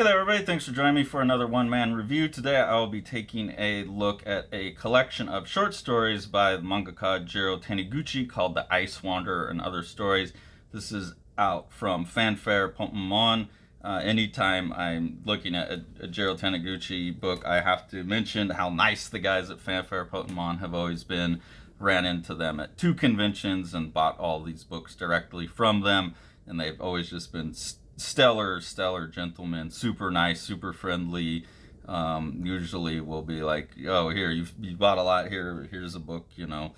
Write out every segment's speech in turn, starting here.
Hey there, everybody. Thanks for joining me for another one-man review. Today I will be taking a look at a collection of short stories by mangaka Jiro Taniguchi called The Ice Wanderer and Other Stories. This is out from Fanfare Pokemon. Anytime I'm looking at a Jiro Taniguchi book, I have to mention how nice the guys at Fanfare Pokemon have always been. Ran into them at two conventions and bought all these books directly from them, and they've always just been stellar gentlemen, super nice, super friendly. Usually will be like, oh, here, you bought a lot, here's a book, you know.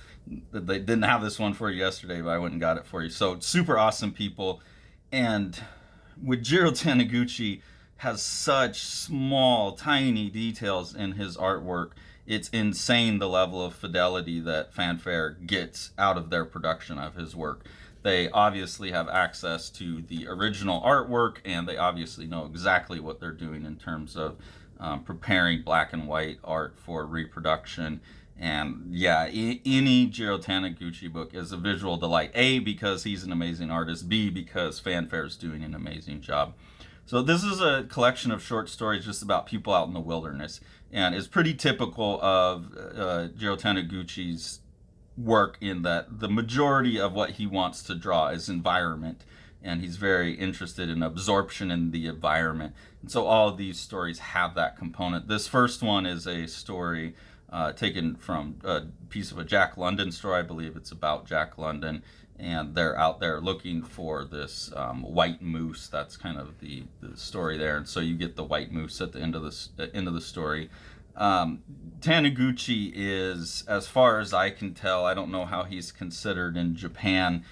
They didn't have this one for you yesterday, but I went and got it for you. So super awesome people. And with Jiro Taniguchi, has such small, tiny details in his artwork. It's insane the level of fidelity that Fanfare gets out of their production of his work. They obviously have access to the original artwork, and they obviously know exactly what they're doing in terms of preparing black and white art for reproduction. And yeah, any Jiro Taniguchi book is a visual delight. A, because he's an amazing artist. B, because Fanfare is doing an amazing job. So this is a collection of short stories just about people out in the wilderness, and it's pretty typical of Jiro Taniguchi's work in that the majority of what he wants to draw is environment, and he's very interested in absorption in the environment. And so all of these stories have that component. This first one is a story taken from a piece of a Jack London story. I believe it's about Jack London, and they're out there looking for this white moose. That's kind of the story there, and so you get the white moose at the end of the story. Taniguchi is, as far as I can tell, I don't know how he's considered in Japan,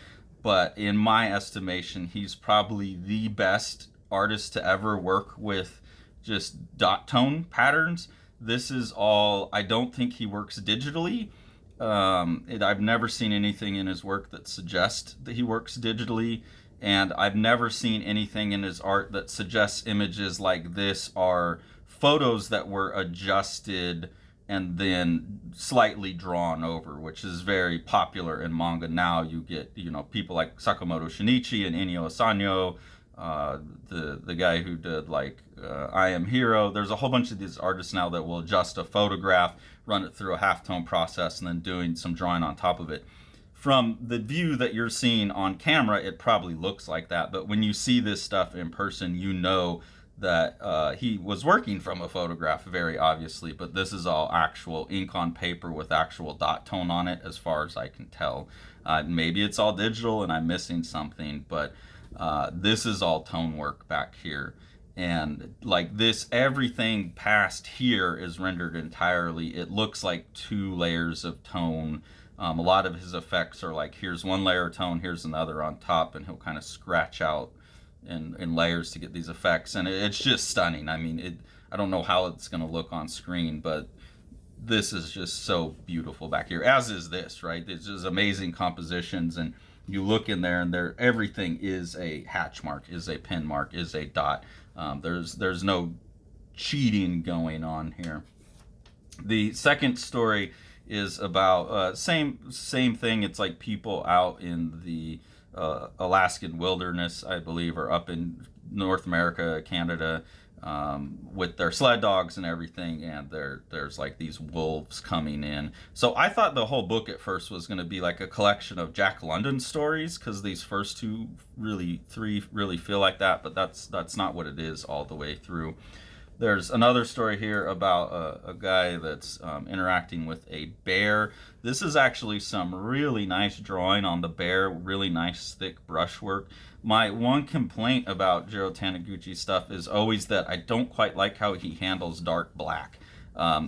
but in my estimation, he's probably the best artist to ever work with just dot tone patterns. This is all, I don't think he works digitally. I've never seen anything in his work that suggests that he works digitally, and I've never seen anything in his art that suggests images like this are photos that were adjusted and then slightly drawn over, which is very popular in manga now. You get, you know, people like Sakamoto Shinichi and Inyo Asano, the guy who did like I Am Hero. There's a whole bunch of these artists now that will adjust a photograph, run it through a halftone process, and then doing some drawing on top of it. From the view that you're seeing on camera, it probably looks like that, but when you see this stuff in person, you know that he was working from a photograph, very obviously, but this is all actual ink on paper with actual dot tone on it, as far as I can tell. Maybe it's all digital and I'm missing something, but this is all tone work back here. And like this, everything past here is rendered entirely. It looks like two layers of tone. A lot of his effects are like, here's one layer of tone, here's another on top, and he'll kind of scratch out in layers to get these effects, and it's just stunning. I mean, I don't know how it's going to look on screen, but this is just so beautiful back here, as is this, right? It's just amazing compositions, and you look in there, and everything is a hatch mark, is a pen mark, is a dot. There's no cheating going on here. The second story is about same thing. It's like people out in the Alaskan wilderness, I believe, or up in North America, Canada, with their sled dogs and everything, and there's like these wolves coming in. So I thought the whole book at first was going to be like a collection of Jack London stories, because these first three really feel like that, but that's not what it is all the way through. There's another story here about a guy that's interacting with a bear. This is actually some really nice drawing on the bear, really nice thick brushwork. My one complaint about Jiro Taniguchi stuff is always that I don't quite like how he handles dark black.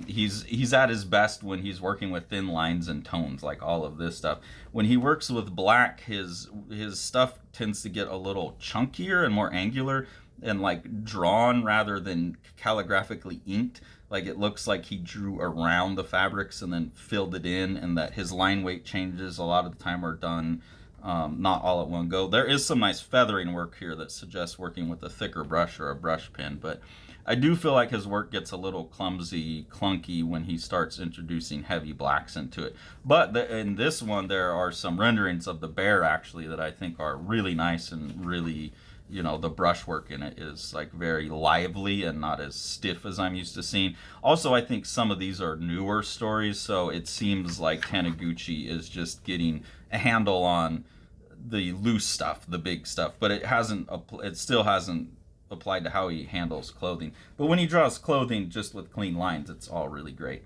He's at his best when he's working with thin lines and tones, like all of this stuff. When he works with black, his stuff tends to get a little chunkier and more angular, and like drawn rather than calligraphically inked. Like it looks like he drew around the fabrics and then filled it in, and that his line weight changes a lot of the time are done not all at one go. There is some nice feathering work here that suggests working with a thicker brush or a brush pen, but I do feel like his work gets a little clumsy, clunky when he starts introducing heavy blacks into it. But in this one, there are some renderings of the bear actually that I think are really nice and really the brushwork in it is like very lively and not as stiff as I'm used to seeing. Also, I think some of these are newer stories, so it seems like Taniguchi is just getting a handle on the loose stuff, the big stuff, but it still hasn't applied to how he handles clothing. But when he draws clothing just with clean lines, it's all really great.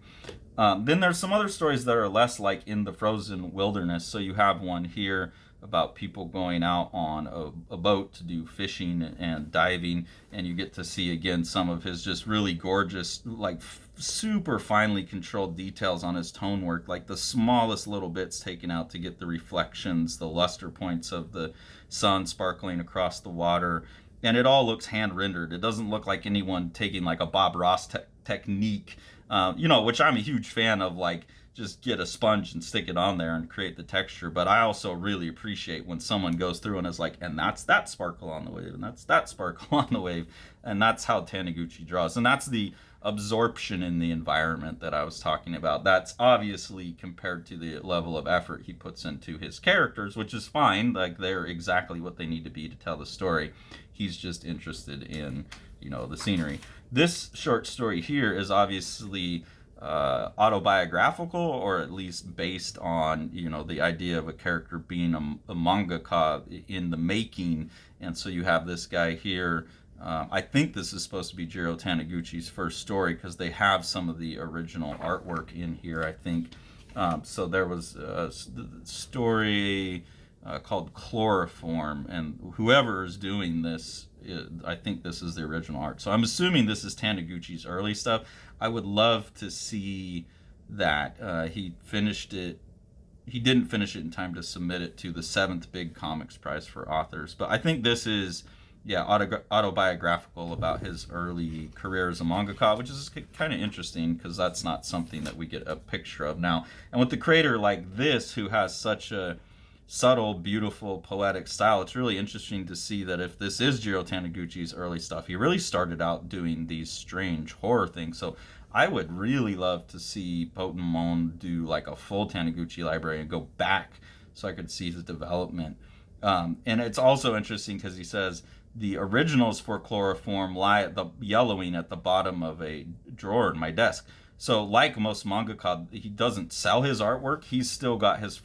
Then there's some other stories that are less like in the frozen wilderness. So you have one here about people going out on a boat to do fishing and diving, and you get to see again some of his just really gorgeous, like super finely controlled details on his tone work, like the smallest little bits taken out to get the reflections, the luster points of the sun sparkling across the water. And it all looks hand rendered. It doesn't look like anyone taking like a Bob Ross technique, which I'm a huge fan of, like just get a sponge and stick it on there and create the texture. But I also really appreciate when someone goes through and is like, and that's that sparkle on the wave, and that's that sparkle on the wave. And that's how Taniguchi draws. And that's the absorption in the environment that I was talking about. That's obviously compared to the level of effort he puts into his characters, which is fine. Like they're exactly what they need to be to tell the story. He's just interested in, the scenery. This short story here is obviously autobiographical, or at least based on the idea of a character being a mangaka in the making. And so you have this guy here. I think this is supposed to be Jiro Taniguchi's first story because they have some of the original artwork in here, I think. So there was a story called Chloroform, and whoever is doing this, I think this is the original art. So I'm assuming this is Taniguchi's early stuff. I would love to see that he finished it. He didn't finish it in time to submit it to the 7th Big Comics Prize for Authors. But I think this is, autobiographical about his early career as a mangaka, which is kind of interesting because that's not something that we get a picture of now. And with the creator like this, who has such a subtle, beautiful, poetic style, it's really interesting to see that if this is Jiro Taniguchi's early stuff, he really started out doing these strange horror things. So I would really love to see Poten Mon do like a full Taniguchi library and go back so I could see his development. And it's also interesting because he says the originals for Chloroform lie at the yellowing at the bottom of a drawer in my desk. So like most mangaka, he doesn't sell his artwork. He's still got his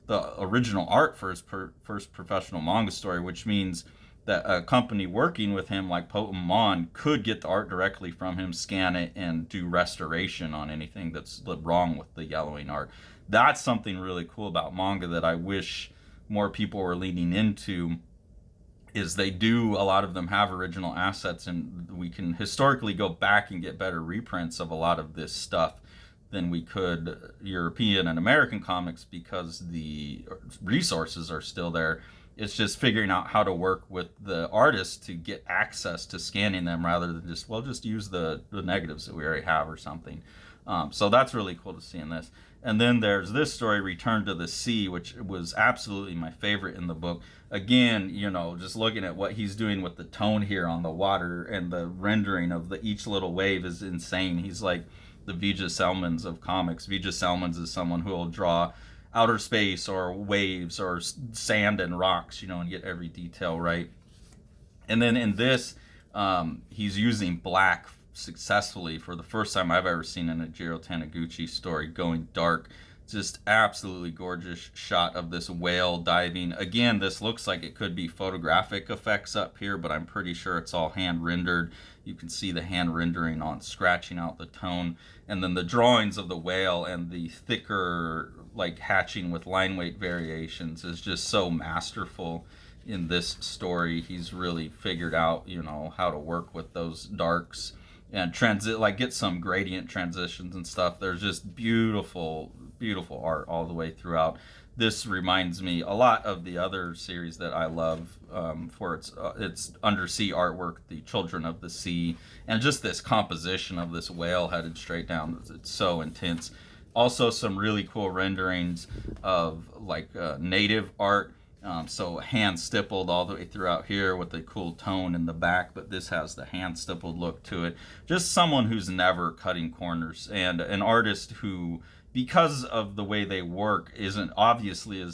the original art for his first professional manga story, which means that a company working with him like Poten Mon could get the art directly from him, scan it, and do restoration on anything that's wrong with the yellowing art. That's something really cool about manga that I wish more people were leaning into, is they do, a lot of them have original assets, and we can historically go back and get better reprints of a lot of this stuff than we could European and American comics because the resources are still there. It's just figuring out how to work with the artists to get access to scanning them rather than just use the negatives that we already have or something. So that's really cool to see in this. And then there's this story, Return to the Sea, which was absolutely my favorite in the book. Again, just looking at what he's doing with the tone here on the water and the rendering of each little wave is insane. He's like the Vija Selmans of comics. Vija Selmans is someone who will draw outer space or waves or sand and rocks, and get every detail right. And then in this, he's using black successfully for the first time I've ever seen in a Jiro Taniguchi story, going dark. Just absolutely gorgeous shot of this whale diving. Again, this looks like it could be photographic effects up here, but I'm pretty sure it's all hand rendered. You can see the hand rendering on scratching out the tone. And then the drawings of the whale and the thicker, like hatching with line weight variations is just so masterful in this story. He's really figured out, how to work with those darks and get some gradient transitions and stuff. There's just beautiful art all the way throughout. This reminds me a lot of the other series that I love for its undersea artwork, The Children of the Sea, and just this composition of this whale headed straight down. It's so intense. Also some really cool renderings of native art. So hand stippled all the way throughout here with the cool tone in the back, but this has the hand stippled look to it. Just someone who's never cutting corners, and an artist who, because of the way they work, is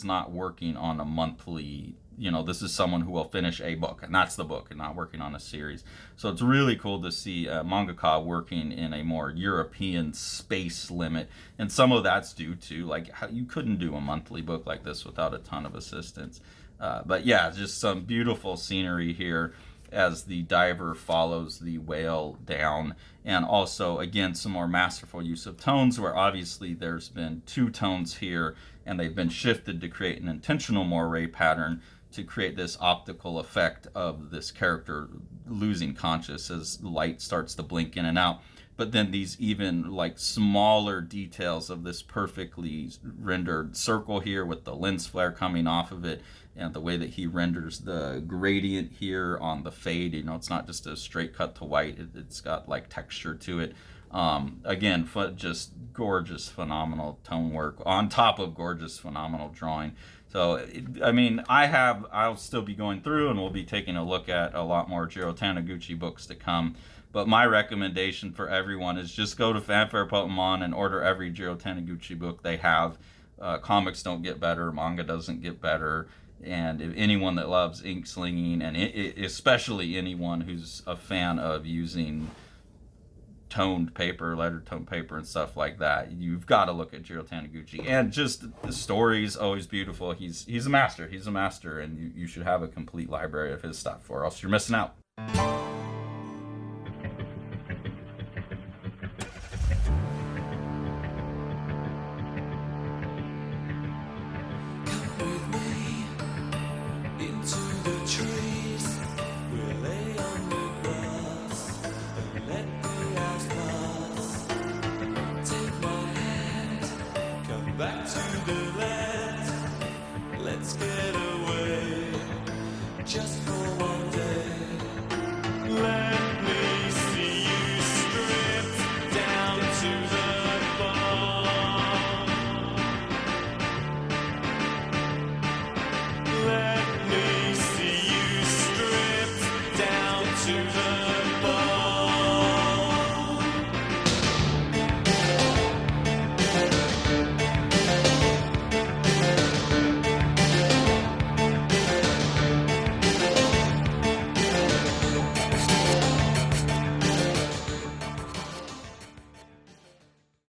not working on a monthly, this is someone who will finish a book, and that's the book, and not working on a series. So it's really cool to see a mangaka working in a more European space limit, and some of that's due to like how you couldn't do a monthly book like this without a ton of assistance. But yeah, just some beautiful scenery here as the diver follows the whale down, and also again some more masterful use of tones, where obviously there's been two tones here and they've been shifted to create an intentional moire pattern to create this optical effect of this character losing conscious as light starts to blink in and out. But then these even like smaller details of this perfectly rendered circle here with the lens flare coming off of it, and the way that he renders the gradient here on the fade. It's not just a straight cut to white, it's got like texture to it. Again, just gorgeous, phenomenal tone work on top of gorgeous, phenomenal drawing. So, I'll still be going through, and we'll be taking a look at a lot more Jiro Taniguchi books to come. But my recommendation for everyone is just go to Fanfare Pokemon and order every Jiro Taniguchi book they have. Comics don't get better, manga doesn't get better. And if anyone that loves ink slinging, and especially anyone who's a fan of using toned paper, lettered toned paper and stuff like that, you've got to look at Jiro Taniguchi. And just the story's always beautiful. He's a master. He's a master, and you should have a complete library of his stuff, or else you're missing out. Back to the land, let's get away. Just